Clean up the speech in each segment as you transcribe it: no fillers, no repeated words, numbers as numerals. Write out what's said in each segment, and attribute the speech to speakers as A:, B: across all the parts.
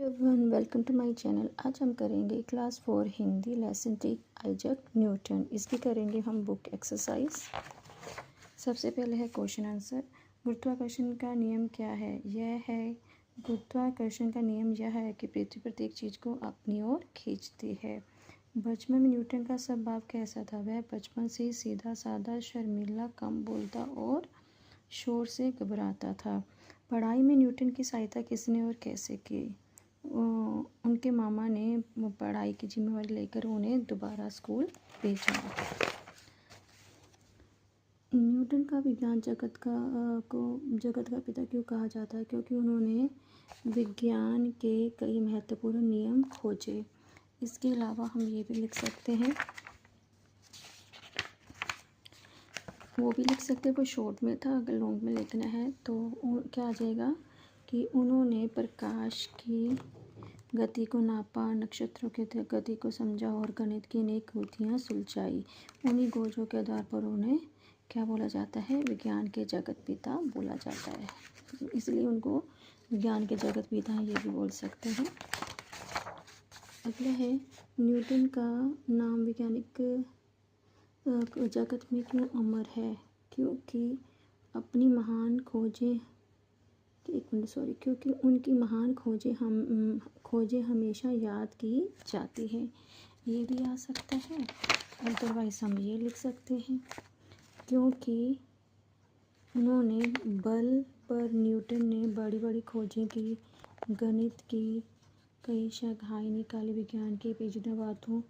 A: Everyone, welcome to my channel. आज हम करेंगे class 4 Hindi lesson 3 Isaac Newton. इसकी करेंगे हम बुक एक्सरसाइज। सबसे पहले है क्वेश्चन आंसर। गुरुत्वाकर्षण का नियम क्या है? यह है गुरुत्वाकर्षण का नियम यह है कि पृथ्वी प्रत्येक चीज़ को अपनी ओर खींचती है। बचपन में न्यूटन का स्वभाव कैसा था? वह बचपन से ही सीधा साधा, शर्मीला, कम बोलता और शोर से घबराता था। पढ़ाई में न्यूटन की सहायता किसने और कैसे की? उनके मामा ने पढ़ाई की जिम्मेवारी लेकर उन्हें दोबारा स्कूल भेजा। न्यूटन का विज्ञान जगत का पिता क्यों कहा जाता है? क्योंकि उन्होंने विज्ञान के कई महत्वपूर्ण नियम खोजे। इसके अलावा हम ये भी लिख सकते हैं, वो भी लिख सकते हैं, वो शॉर्ट में था, अगर लॉन्ग में लिखना है तो क्या आ जाएगा कि उन्होंने प्रकाश की गति को नापा, नक्षत्रों की गति को समझा और गणित की अनेक विधियाँ सुलझाई। उन्हीं खोजों के आधार पर उन्हें क्या बोला जाता है? विज्ञान के जगत पिता बोला जाता है। इसलिए उनको विज्ञान के जगत पिता ये भी बोल सकते हैं। अगला है, न्यूटन का नाम वैज्ञानिक जगत में क्यों अमर है? क्योंकि अपनी महान खोजें क्योंकि उनकी महान खोजें हमेशा याद की जाती हैं। ये भी आ सकता है, अदरवाइज हम ये लिख सकते हैं, क्योंकि उन्होंने बल पर न्यूटन ने बड़ी बड़ी खोजें की, गणित की कई शाखाएं निकाली, विज्ञान के पेचीदा बातों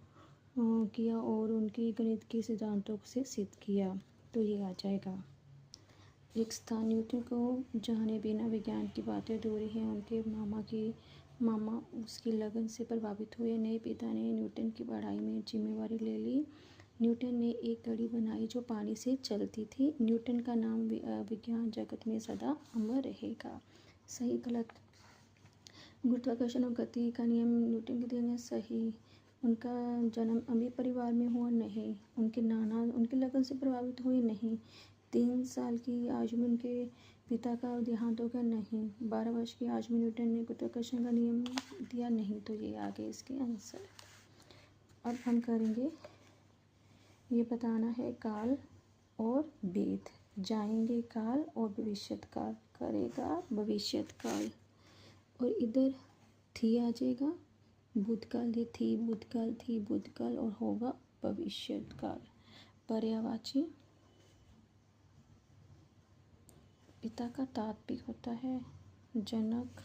A: किया और उनकी गणित के सिद्धांतों से सिद्ध किया। तो ये आ जाएगा। एक स्थान, न्यूटन को जाने बिना विज्ञान की बातें अधूरी हैं। उनके मामा उसकी लगन से प्रभावित हुए। नए पिता ने न्यूटन की पढ़ाई में जिम्मेवारी ले ली। न्यूटन ने एक घड़ी बनाई जो पानी से चलती थी। न्यूटन का नाम विज्ञान जगत में सदा अमर रहेगा। सही गलत? गुरुत्वाकर्षण और गति का नियम न्यूटन के देन सही। उनका जन्म अमीर परिवार में हुआ नहीं। उनके नाना उनकी लगन से प्रभावित हुए नहीं। 3 साल की आयु में उनके पिता का देहांत हो गया नहीं। 12 वर्ष की आयु में न्यूटन ने गुरुत्वाकर्षण का नियम दिया नहीं। तो ये आगे इसके आंसर। अब हम करेंगे, ये बताना है काल और वेद। जाएंगे काल और भविष्यत काल। करेगा भविष्यत काल। और इधर थी आ जाएगा, भूतकाल ये थी, भूतकाल थी, भूतकाल, और होगा भविष्यत काल। पर्यायवाची पिता का तात्पर्य होता है जनक,